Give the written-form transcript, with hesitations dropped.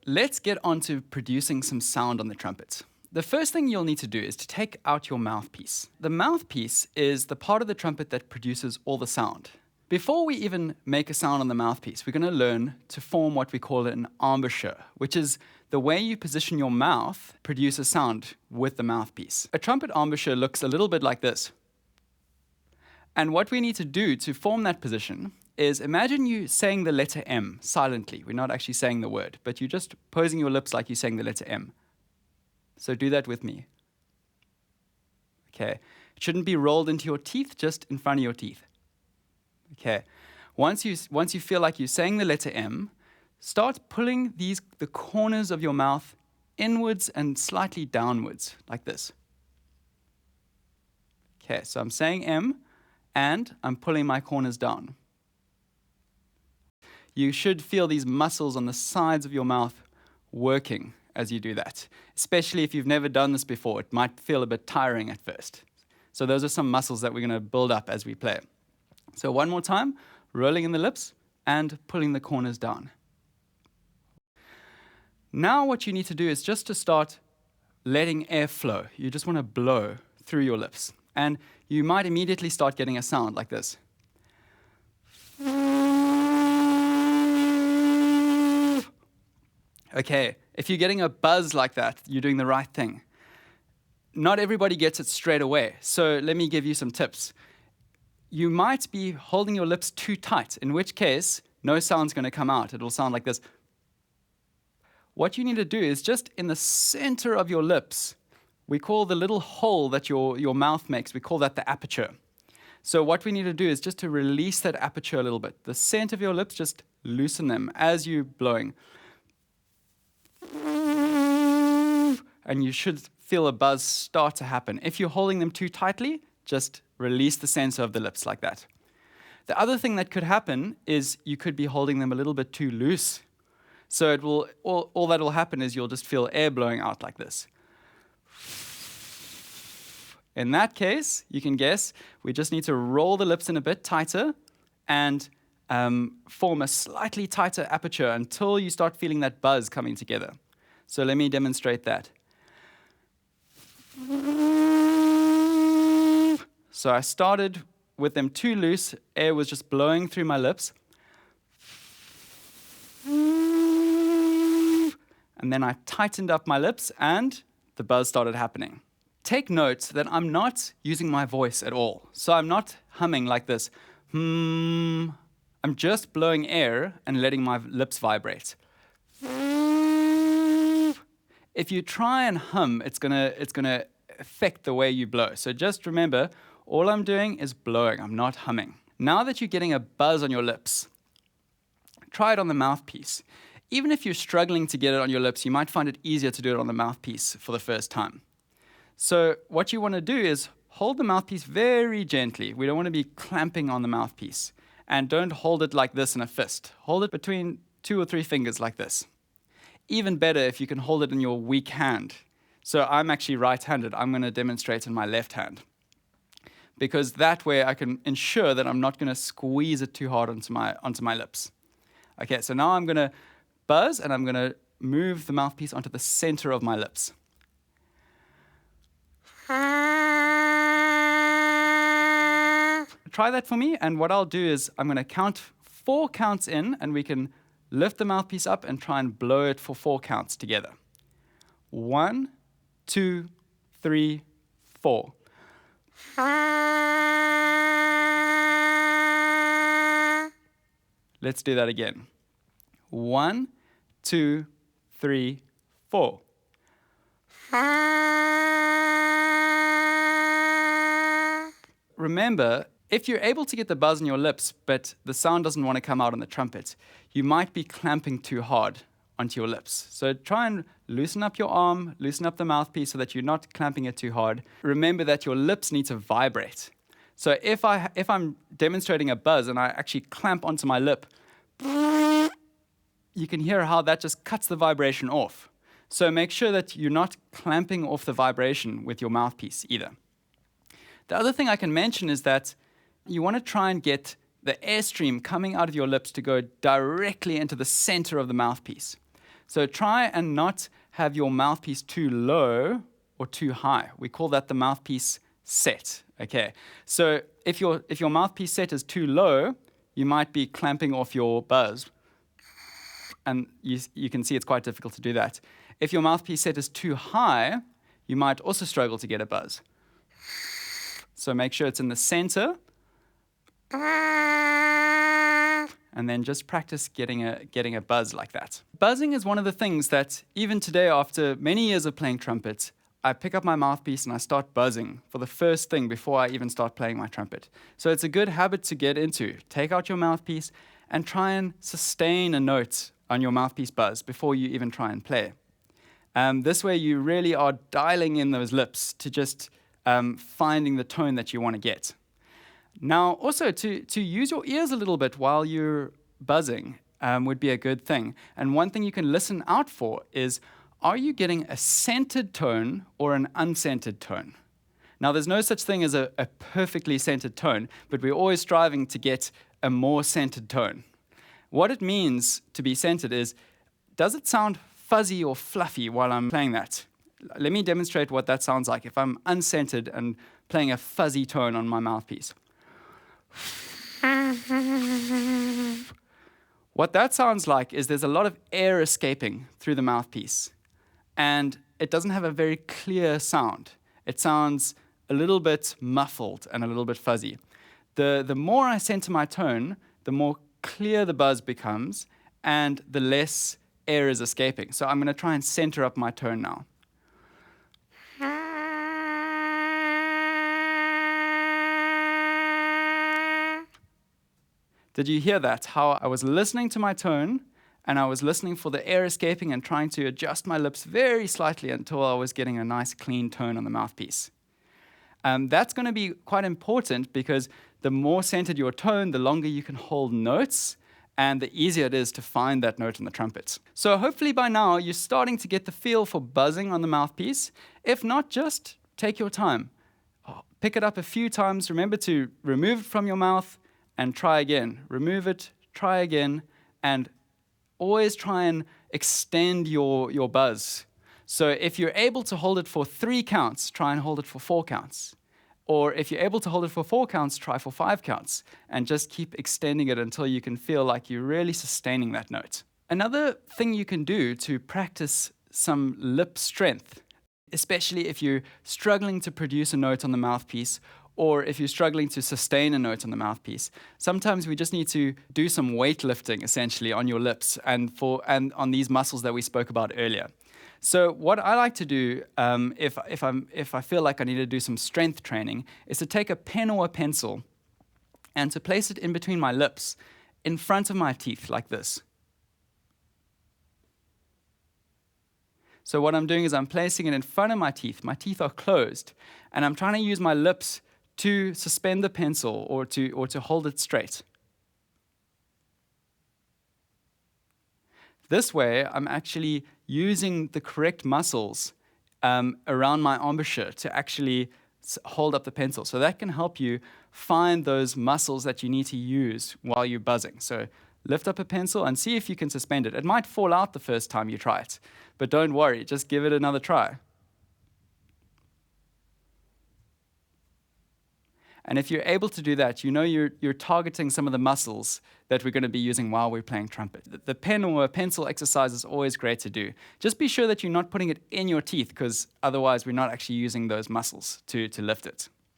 let's get on to producing some sound on the trumpet. The first thing you'll need to do is to take out your mouthpiece. The mouthpiece is the part of the trumpet that produces all the sound. Before we even make a sound on the mouthpiece, we're going to learn to form what we call an embouchure, which is the way you position your mouth produce a sound with the mouthpiece. A trumpet embouchure looks a little bit like this. And what we need to do to form that position is imagine you saying the letter M silently. We're not actually saying the word, but you're just posing your lips like you're saying the letter M. So do that with me. Okay. It shouldn't be rolled into your teeth, just in front of your teeth. Okay. Once you feel like you're saying the letter M, start pulling the corners of your mouth inwards and slightly downwards, like this. Okay, so I'm saying M, and I'm pulling my corners down. You should feel these muscles on the sides of your mouth working as you do that, especially if you've never done this before. It might feel a bit tiring at first. So those are some muscles that we're going to build up as we play. So one more time, rolling in the lips and pulling the corners down. Now what you need to do is just to start letting air flow. You just want to blow through your lips. And you might immediately start getting a sound like this. Okay, if you're getting a buzz like that, you're doing the right thing. Not everybody gets it straight away, so let me give you some tips. You might be holding your lips too tight, in which case, no sound's going to come out. It'll sound like this. What you need to do is just in the center of your lips, we call the little hole that your mouth makes, we call that the aperture. So what we need to do is just to release that aperture a little bit. The center of your lips, just loosen them as you're blowing. And you should feel a buzz start to happen. If you're holding them too tightly, just release the center of the lips like that. The other thing that could happen is you could be holding them a little bit too loose. So it will all that will happen is you'll just feel air blowing out like this. In that case, you can guess, we just need to roll the lips in a bit tighter and form a slightly tighter aperture until you start feeling that buzz coming together. So let me demonstrate that. So I started with them too loose. Air was just blowing through my lips. And then I tightened up my lips and the buzz started happening. Take note that I'm not using my voice at all. So I'm not humming like this. I'm just blowing air and letting my lips vibrate. If you try and hum, it's gonna affect the way you blow. So just remember, all I'm doing is blowing. I'm not humming. Now that you're getting a buzz on your lips, try it on the mouthpiece. Even if you're struggling to get it on your lips, you might find it easier to do it on the mouthpiece for the first time. So what you want to do is hold the mouthpiece very gently. We don't want to be clamping on the mouthpiece. And don't hold it like this in a fist. Hold it between 2 or 3 fingers like this. Even better if you can hold it in your weak hand. So I'm actually right-handed. I'm going to demonstrate in my left hand. Because that way I can ensure that I'm not going to squeeze it too hard onto my lips. Okay, so now I'm going to buzz and I'm going to move the mouthpiece onto the center of my lips. Try that for me, and what I'll do is I'm going to count 4 counts in, and we can lift the mouthpiece up and try and blow it for 4 counts together. 1, 2, 3, 4. Let's do that again. 1, 2, 3, 4. Remember, if you're able to get the buzz in your lips, but the sound doesn't want to come out on the trumpet, you might be clamping too hard onto your lips. So try and loosen up your arm, loosen up the mouthpiece so that you're not clamping it too hard. Remember that your lips need to vibrate. So if I'm demonstrating a buzz and I actually clamp onto my lip, you can hear how that just cuts the vibration off. So make sure that you're not clamping off the vibration with your mouthpiece either. The other thing I can mention is that you want to try and get the airstream coming out of your lips to go directly into the center of the mouthpiece. So try and not have your mouthpiece too low or too high. We call that the mouthpiece set. Okay. So if your mouthpiece set is too low, you might be clamping off your buzz. And you can see it's quite difficult to do that. If your mouthpiece set is too high, you might also struggle to get a buzz. So make sure it's in the center. And then just practice getting a buzz like that. Buzzing is one of the things that even today, after many years of playing trumpet, I pick up my mouthpiece and I start buzzing for the first thing before I even start playing my trumpet. So it's a good habit to get into. Take out your mouthpiece and try and sustain a note on your mouthpiece buzz before you even try and play. This way you really are dialing in those lips to just finding the tone that you want to get. Now, also to use your ears a little bit while you're buzzing would be a good thing. And one thing you can listen out for is, are you getting a centered tone or an unscented tone? Now, there's no such thing as a perfectly centered tone, but we're always striving to get a more centered tone. What it means to be centered is, does it sound fuzzy or fluffy while I'm playing that? Let me demonstrate what that sounds like if I'm uncentered and playing a fuzzy tone on my mouthpiece. What that sounds like is there's a lot of air escaping through the mouthpiece, and it doesn't have a very clear sound. It sounds a little bit muffled and a little bit fuzzy. The more I center my tone, the more clear the buzz becomes, and the less air is escaping. So I'm going to try and center up my tone now. Did you hear that? How I was listening to my tone, and I was listening for the air escaping and trying to adjust my lips very slightly until I was getting a nice clean tone on the mouthpiece. That's going to be quite important because the more centered your tone, the longer you can hold notes, and the easier it is to find that note in the trumpet. So hopefully by now you're starting to get the feel for buzzing on the mouthpiece. If not, just take your time. Pick it up a few times. Remember to remove it from your mouth and try again. Remove it, try again, and always try and extend your buzz. So if you're able to hold it for 3 counts, try and hold it for 4 counts. Or if you're able to hold it for 4 counts, try for 5 counts, and just keep extending it until you can feel like you're really sustaining that note. Another thing you can do to practice some lip strength, especially if you're struggling to produce a note on the mouthpiece, or if you're struggling to sustain a note on the mouthpiece, sometimes we just need to do some weightlifting, essentially, on your lips and on these muscles that we spoke about earlier. So what I like to do if I feel like I need to do some strength training is to take a pen or a pencil and to place it in between my lips, in front of my teeth, like this. So what I'm doing is I'm placing it in front of my teeth. My teeth are closed, and I'm trying to use my lips to suspend the pencil or to hold it straight. This way, I'm actually using the correct muscles around my embouchure to actually hold up the pencil. So that can help you find those muscles that you need to use while you're buzzing. So lift up a pencil and see if you can suspend it. It might fall out the first time you try it, but don't worry, just give it another try. And if you're able to do that, you know you're targeting some of the muscles that we're going to be using while we're playing trumpet. The pen or a pencil exercise is always great to do. Just be sure that you're not putting it in your teeth, because otherwise we're not actually using those muscles to lift it.